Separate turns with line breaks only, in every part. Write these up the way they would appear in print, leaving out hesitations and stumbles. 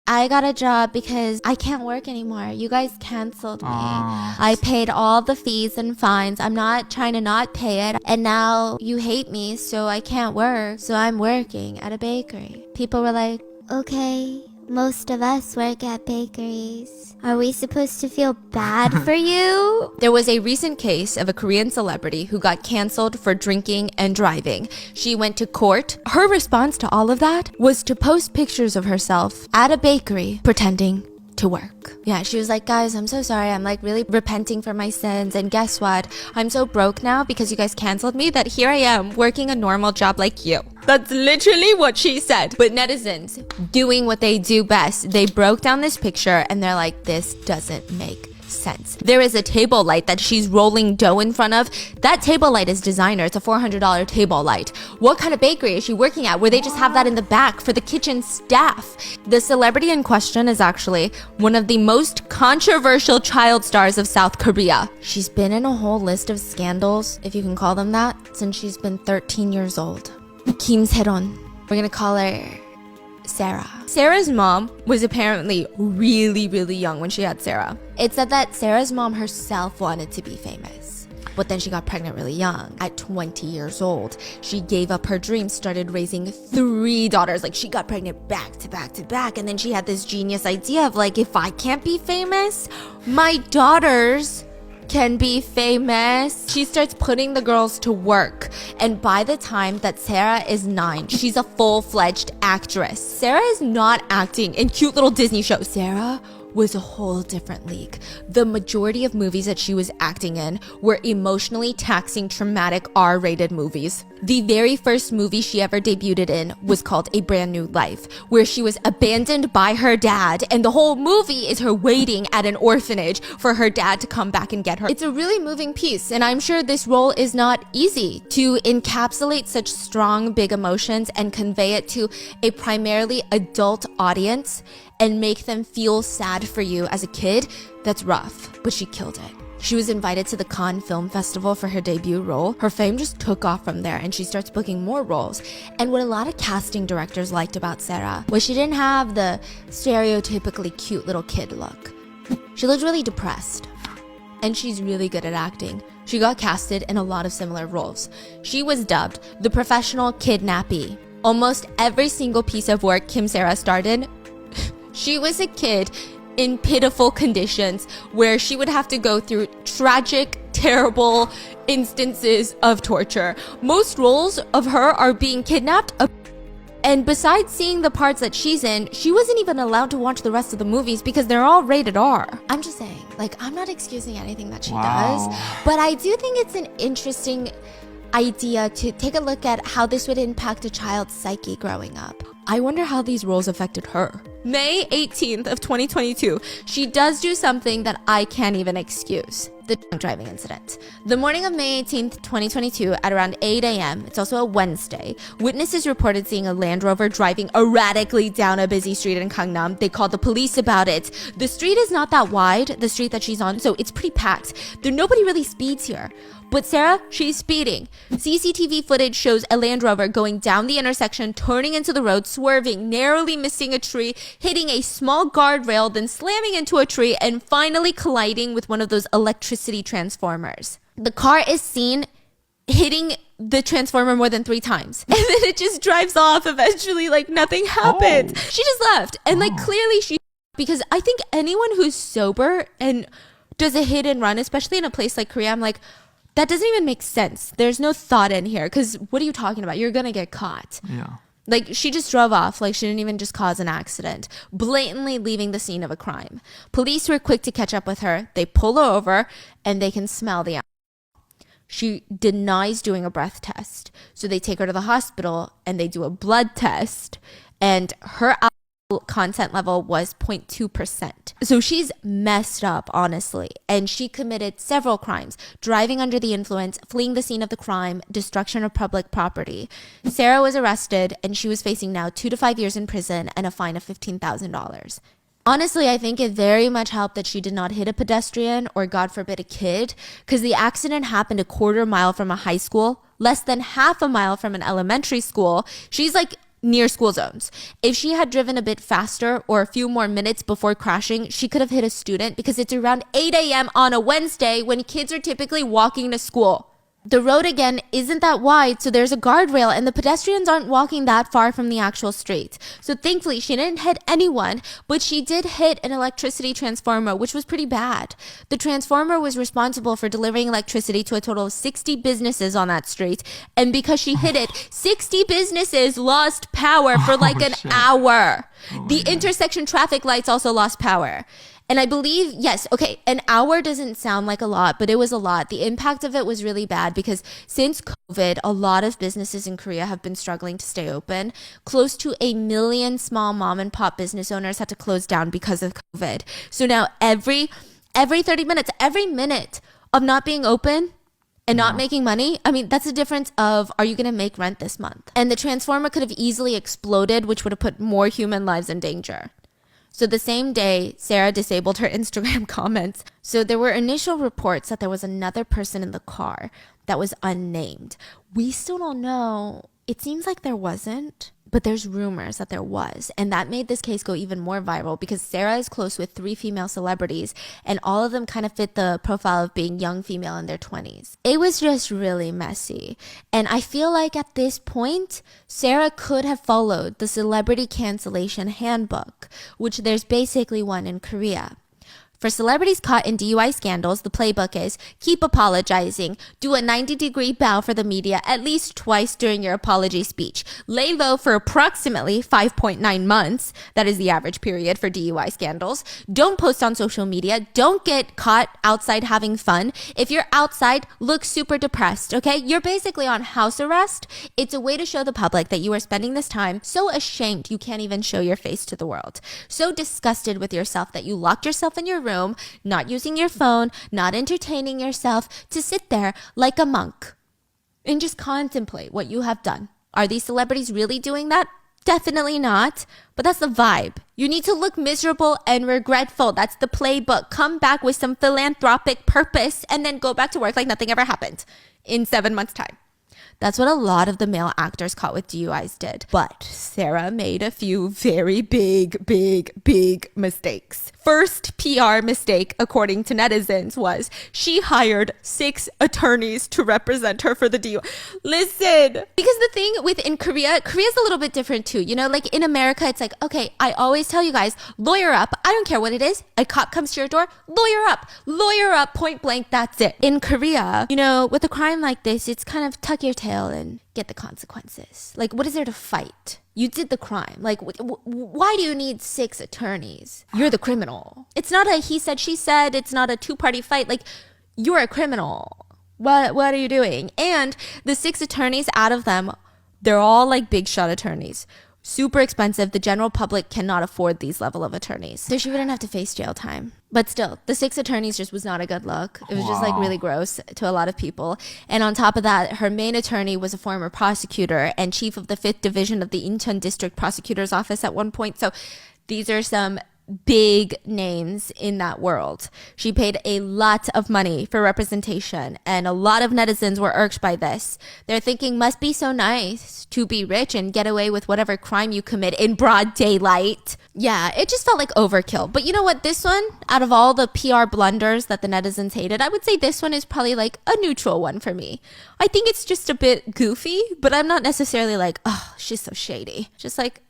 I got a job because I can't work anymore. You guys canceled me. I paid all the fees and fines. I'm not trying to not pay it. And now you hate me, so I can't work. So I'm working at a bakery. People were like, okay, most of us work at bakeries. Are we supposed to feel bad for you? There was a recent case of a Korean celebrity who got canceled for drinking and driving. She went to court. Her response to all of that was to post pictures of herself at a bakery pretending to work. Yeah, she was like, guys, I'm so sorry. I'm like really repenting for my sins. And guess what? I'm so broke now because you guys canceled me that here I am working a normal job like you. That's literally what she said. But netizens doing what they do best. They broke down this picture and they're like, this doesn't make sense. There is a table light that she's rolling dough in front of. That table light is designer. It's a $400 table light. What kind of bakery is she working at where they just have that in the back for the kitchen staff? The celebrity in question is actually one of the most controversial child stars of South Korea. She's been in a whole list of scandals, if you can call them that, since she's been 13 years old. Kim Se-ron. We're gonna call her Sarah. Sarah's mom was apparently really, really young when she had Sarah. It said that Sarah's mom herself wanted to be famous, but then she got pregnant really young. At 20 years old, she gave up her dream, started raising 3 daughters. Like, she got pregnant back to back to back, and then she had this genius idea of like, if I can't be famous, my daughters can be famous. She starts putting the girls to work, and by the time that Sarah is 9, she's a full-fledged actress. Sarah is not acting in cute little Disney shows. Sarah was a whole different league. The majority of movies that she was acting in were emotionally taxing, traumatic, R-rated movies. The very first movie she ever debuted in was called A Brand New Life, where she was abandoned by her dad, and the whole movie is her waiting at an orphanage for her dad to come back and get her. It's a really moving piece, and I'm sure this role is not easy to encapsulate such strong, big emotions and convey it to a primarily adult audience and make them feel sad for you as a kid. That's rough, but she killed it. She was invited to the Cannes Film Festival for her debut role. Her fame just took off from there, and she starts booking more roles. And what a lot of casting directors liked about Sarah was she didn't have the stereotypically cute little kid look. She looked really depressed, and she's really good at acting. She got casted in a lot of similar roles. She was dubbed the professional kidnappee. Almost every single piece of work Kim Sarah starred in, she was a kid in pitiful conditions where she would have to go through tragic, terrible instances of torture. Most roles of her are being kidnapped. And besides seeing the parts that she's in, she wasn't even allowed to watch the rest of the movies because they're all rated R. I'm just saying, like, I'm not excusing anything that she does, but I do think it's an interesting idea to take a look at how this would impact a child's psyche growing up. I wonder how these roles affected her. May 18th of 2022, she does do something that I can't even excuse. The drunk driving incident. The morning of May 18th, 2022 at around 8 a.m., it's also a Wednesday, witnesses reported seeing a Land Rover driving erratically down a busy street in Gangnam. They called the police about it. The street is not that wide, the street that she's on, so it's pretty packed. Nobody really speeds here. But Sarah, she's speeding. CCTV footage shows a Land Rover going down the intersection, turning into the road, swerving, narrowly missing a tree, hitting a small guardrail, then slamming into a tree, and finally colliding with one of those electricity transformers. The car is seen hitting the transformer more than 3 times. And then it just drives off eventually like nothing happened. She just left. And like clearly she... Because I think anyone who's sober and does a hit and run, especially in a place like Korea, I'm like... That doesn't even make sense. There's no thought in here. Because what are you talking about? You're going to get caught.
Yeah.
Like, she just drove off. Like, she didn't even just cause an accident. Blatantly leaving the scene of a crime. Police were quick to catch up with her. They pull her over, and they can smell the alcohol. She denies doing a breath test. So they take her to the hospital, and they do a blood test. And her alcohol content level was 0.2%. So she's messed up, honestly. And she committed several crimes: driving under the influence, fleeing the scene of the crime, destruction of public property. Sarah was arrested, and she was facing now 2 to 5 years in prison and a fine of $15,000. Honestly, I think it very much helped that she did not hit a pedestrian or, God forbid, a kid, because the accident happened a quarter mile from a high school, less than half a mile from an elementary school. She's like near school zones. If she had driven a bit faster or a few more minutes before crashing, she could have hit a student because it's around 8 a.m. on a Wednesday when kids are typically walking to school. The road, again, isn't that wide, so there's a guardrail, and the pedestrians aren't walking that far from the actual street. So thankfully, she didn't hit anyone, but she did hit an electricity transformer, which was pretty bad. The transformer was responsible for delivering electricity to a total of 60 businesses on that street, and because she hit it, 60 businesses lost power for like an hour. The intersection traffic lights also lost power. And I believe, yes, okay, an hour doesn't sound like a lot, but it was a lot. The impact of it was really bad because since COVID, a lot of businesses in Korea have been struggling to stay open. Close to 1 million small mom and pop business owners had to close down because of COVID. So now every 30 minutes, every minute of not being open and not making money, I mean, that's the difference of, are you going to make rent this month? And the transformer could have easily exploded, which would have put more human lives in danger. So the same day, Sarah disabled her Instagram comments. So there were initial reports that there was another person in the car that was unnamed. We still don't know. It seems like there wasn't, but there's rumors that there was. And that made this case go even more viral because Sarah is close with 3 female celebrities and all of them kind of fit the profile of being young female in their 20s. It was just really messy. And I feel like at this point, Sarah could have followed the celebrity cancellation handbook, which there's basically one in Korea. For celebrities caught in DUI scandals, the playbook is keep apologizing, do a 90-degree bow for the media at least twice during your apology speech, lay low for approximately 5.9 months, that is the average period for DUI scandals, don't post on social media, don't get caught outside having fun. If you're outside, look super depressed, okay? You're basically on house arrest. It's a way to show the public that you are spending this time so ashamed you can't even show your face to the world, so disgusted with yourself that you locked yourself in your room, not using your phone, not entertaining yourself, to sit there like a monk and just contemplate what you have done. Are these celebrities really doing that? Definitely not, but that's the vibe. You need to look miserable and regretful. That's the playbook. Come back with some philanthropic purpose and then go back to work like nothing ever happened in 7 months' time. That's what a lot of the male actors caught with DUIs did. But Sarah made a few very big mistakes. First PR mistake, according to netizens, was she hired 6 attorneys to represent her for the DUI. Listen, because the thing within Korea's a little bit different too. You know, like in America, it's like, okay, I always tell you guys, lawyer up. I don't care what it is. A cop comes to your door, lawyer up, point blank, that's it. In Korea, you know, with a crime like this, it's kind of tuck your tail and get the consequences. Like, what is there to fight? You did the crime. Like, why do you need 6 attorneys? You're the criminal. It's not a he said, she said. It's not a 2-party fight. Like, you're a criminal. What are you doing? And the 6 attorneys, out of them, they're all like big shot attorneys. Super expensive. The general public cannot afford these level of attorneys. So she wouldn't have to face jail time. But still, the 6 attorneys just was not a good look. It was just like really gross to a lot of people. And on top of that, her main attorney was a former prosecutor and chief of the 5th Division of the Incheon District Prosecutor's Office at one point. So these are some big names in that world. She paid a lot of money for representation, and a lot of netizens were irked by this. They're thinking, must be so nice to be rich and get away with whatever crime you commit in broad daylight. Yeah, it just felt like overkill. But you know what? This one, out of all the PR blunders that the netizens hated, I would say this one is probably like a neutral one for me. I think it's just a bit goofy, but I'm not necessarily like, oh, she's so shady. Just like,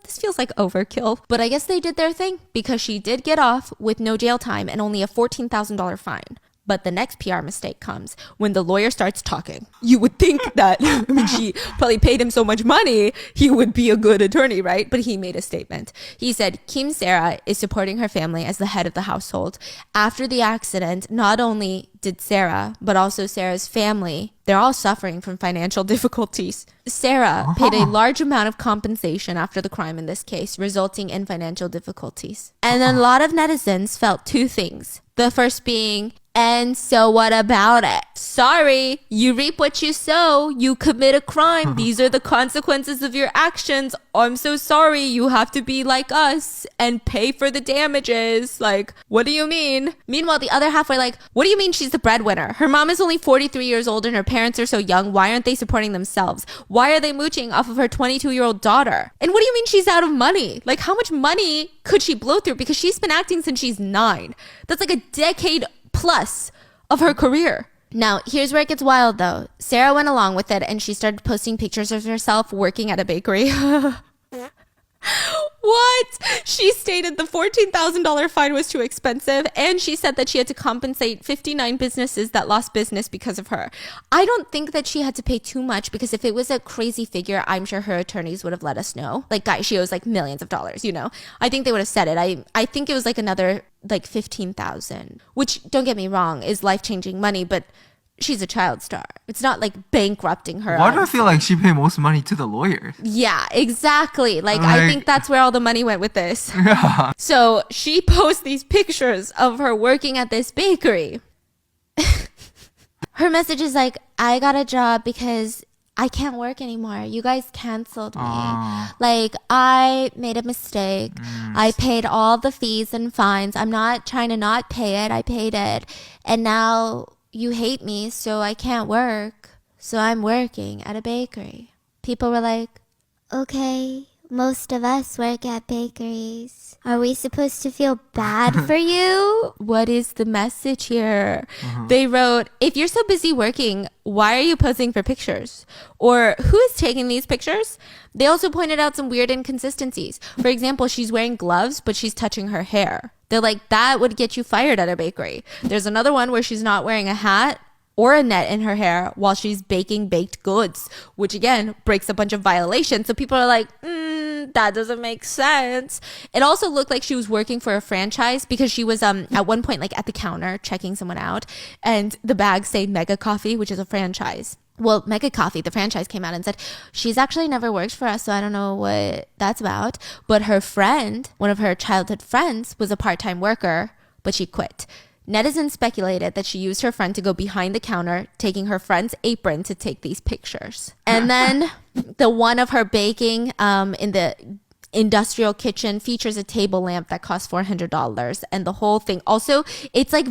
this feels like overkill. But I guess they did their thing because she did get off with no jail time and only a $14,000 fine. But the next PR mistake comes when the lawyer starts talking. You would think that, I mean, she probably paid him so much money, he would be a good attorney, right? But he made a statement. He said, Kim Sarah is supporting her family as the head of the household. After the accident, not only did Sarah, but also Sarah's family, they're all suffering from financial difficulties. Sarah paid a large amount of compensation after the crime in this case, resulting in financial difficulties. And then a lot of netizens felt 2 things. The first being, And so what about it? Sorry, you reap what you sow. You commit a crime. These are the consequences of your actions. I'm so sorry. You have to be like us and pay for the damages. Like, what do you mean? Meanwhile, the other half were like, what do you mean she's the breadwinner? Her mom is only 43 years old and her parents are so young. Why aren't they supporting themselves? Why are they mooching off of her 22-year-old daughter? And what do you mean she's out of money? Like, how much money could she blow through? Because she's been acting since she's 9. That's like a decade plus of her career. Now, here's where it gets wild though. Sarah went along with it and she started posting pictures of herself working at a bakery. What? She stated the $14,000 fine was too expensive, and she said that she had to compensate 59 businesses that lost business because of her. I don't think that she had to pay too much, because if it was a crazy figure, I'm sure her attorneys would have let us know. Like, guys, she owes like millions of dollars, you know? I think they would have said it. I think it was like another like 15,000, which, don't get me wrong, is life-changing money, but she's a child star. It's not like bankrupting her.
Why do I feel like she paid most money to the lawyers?
Yeah, exactly. Like, I think that's where all the money went with this. Yeah. So she posts these pictures of her working at this bakery. Her message is like, I got a job because I can't work anymore. You guys canceled me. Like, I made a mistake. I paid all the fees and fines. I'm not trying to not pay it. I paid it. And now you hate me, so I can't work. So I'm working at a bakery. People were like, okay, most of us work at bakeries. Are we supposed to feel bad for you? What is the message here? They wrote, if you're so busy working, why are you posing for pictures? Or who is taking these pictures? They also pointed out some weird inconsistencies. For example, she's wearing gloves, but she's touching her hair. They're like, that would get you fired at a bakery. There's another one where she's not wearing a hat or a net in her hair while she's baking baked goods, which again breaks a bunch of violations. So people are like, that doesn't make sense. It also looked like she was working for a franchise, because she was at one point like at the counter checking someone out, and the bag said Mega Coffee, which is a franchise. Well, Mega Coffee, the franchise, came out and said, she's actually never worked for us, so I don't know what that's about. But her friend, one of her childhood friends, was a part-time worker, but she quit. Netizens speculated that she used her friend to go behind the counter, taking her friend's apron to take these pictures. And then the one of her baking in the industrial kitchen features a table lamp that costs $400. And the whole thing, also, it's like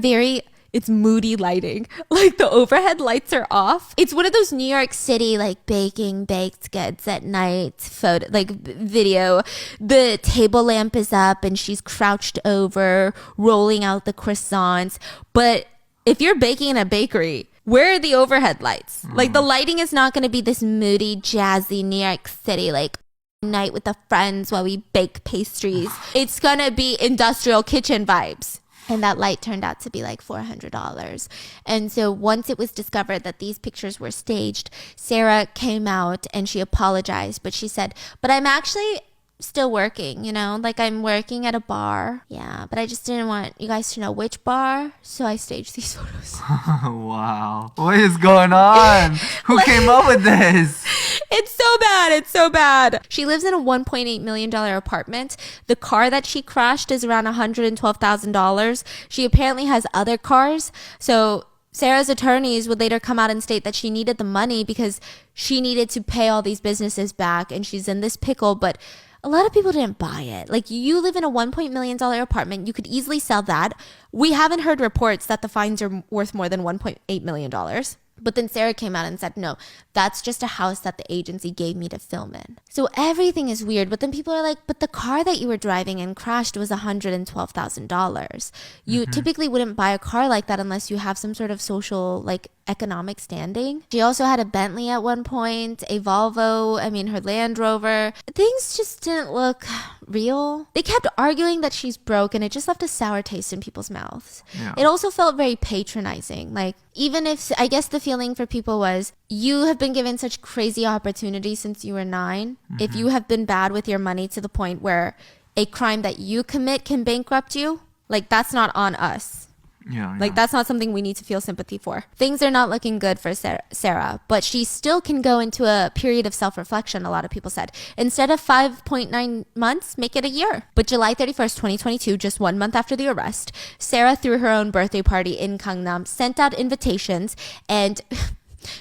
it's moody lighting. Like, the overhead lights are off. It's one of those New York City, like, baking baked goods at night photo, like, video. The table lamp is up and she's crouched over, rolling out the croissants. But if you're baking in a bakery, where are the overhead lights? Like, the lighting is not going to be this moody, jazzy New York City, like, night with the friends while we bake pastries. It's going to be industrial kitchen vibes. And that light turned out to be like $400. And so once it was discovered that these pictures were staged, Sarah came out and she apologized. But she said, but I'm actually still working, you know, like I'm working at a bar. Yeah, but I just didn't want you guys to know which bar, so I staged these photos.
Wow. What is going on? Who came up with this?
It's so bad. It's so bad. She lives in a $1.8 million apartment. The car that she crashed is around $112,000. She apparently has other cars. So Sarah's attorneys would later come out and state that she needed the money because she needed to pay all these businesses back, and she's in this pickle. But a lot of people didn't buy it. Like, you live in a $1 million apartment. You could easily sell that. We haven't heard reports that the fines are worth more than $1.8 million. But then Sarah came out and said, no, that's just a house that the agency gave me to film in. So everything is weird. But then people are like, but the car that you were driving and crashed was $112,000. You typically wouldn't buy a car like that unless you have some sort of social, like, economic standing. She also had a Bentley at one point, a Volvo, her Land Rover. Things just didn't look real. They kept arguing that she's broke, and it just left a sour taste in people's mouths. Yeah. It also felt very patronizing. Like, even if, I guess the feeling for people was, you have been given such crazy opportunities since you were 9. If you have been bad with your money to the point where a crime that you commit can bankrupt you, like, that's not on us.
Yeah,
Like, that's not something we need to feel sympathy for. Things are not looking good for Sarah, but she still can go into a period of self-reflection, a lot of people said. Instead of 5.9 months, make it a year. But July 31st, 2022, just 1 month after the arrest, Sarah threw her own birthday party in Gangnam, sent out invitations, and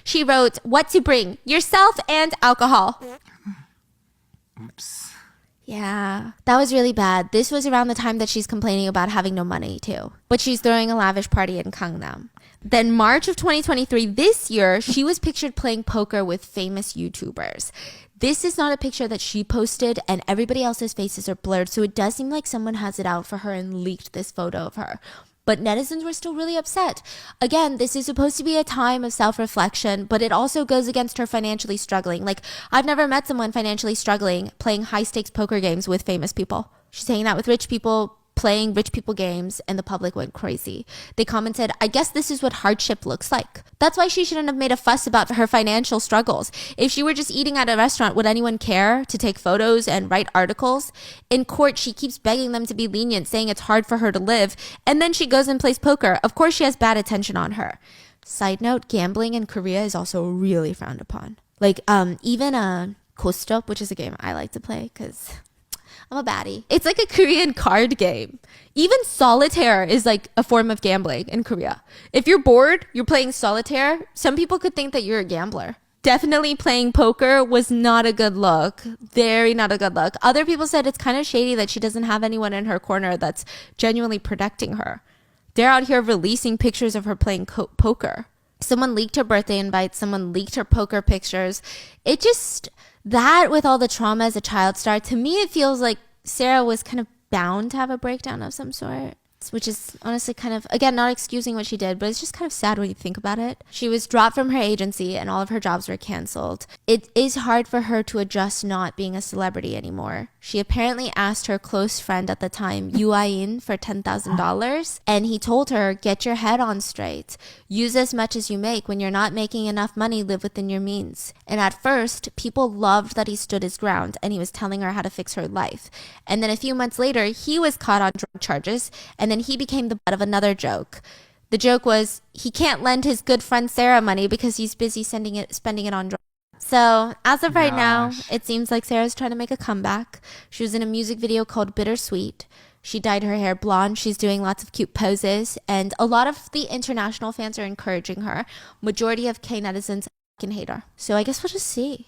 she wrote, "What to bring? Yourself and alcohol."
Oops.
Yeah, that was really bad. This was around the time that she's complaining about having no money too. But she's throwing a lavish party in Gangnam. Then March of 2023, this year, she was pictured playing poker with famous YouTubers. This is not a picture that she posted, and everybody else's faces are blurred, so it does seem like someone has it out for her and leaked this photo of her. But netizens were still really upset. Again, this is supposed to be a time of self-reflection, but it also goes against her financially struggling. Like, I've never met someone financially struggling playing high-stakes poker games with famous people. She's hanging out with rich people, playing rich people games, and the public went crazy. They commented, "I guess this is what hardship looks like." That's why she shouldn't have made a fuss about her financial struggles. If she were just eating at a restaurant, would anyone care to take photos and write articles? In court, she keeps begging them to be lenient, saying it's hard for her to live, and then she goes and plays poker. Of course she has bad attention on her. Side note, gambling in Korea is also really frowned upon. Like, even Kostop, which is a game I like to play because I'm a baddie. It's like a Korean card game. Even solitaire is like a form of gambling in Korea. If you're bored, you're playing solitaire, some people could think that you're a gambler. Definitely playing poker was not a good look. Very not a good look. Other people said it's kind of shady that she doesn't have anyone in her corner that's genuinely protecting her. They're out here releasing pictures of her playing poker. Someone leaked her birthday invites. Someone leaked her poker pictures. It just... That with all the trauma as a child star, to me it feels like Sarah was kind of bound to have a breakdown of some sort, which is honestly kind of, again, not excusing what she did, but it's just kind of sad when you think about it. She was dropped from her agency and all of her jobs were canceled. It is hard for her to adjust not being a celebrity anymore. She apparently asked her close friend at the time, Yoo In, for $10,000, and he told her, "Get your head on straight. Use as much as you make. When you're not making enough money, live within your means." And at first, people loved that he stood his ground and he was telling her how to fix her life. And then a few months later, he was caught on drug charges, and then he became the butt of another joke. The joke was he can't lend his good friend Sarah money because he's busy spending it on drugs. So as of right now, it seems like Sarah's trying to make a comeback. She was in a music video called Bittersweet. She dyed her hair blonde. She's doing lots of cute poses. And a lot of the international fans are encouraging her. Majority of K netizens can hate her. So I guess we'll just see.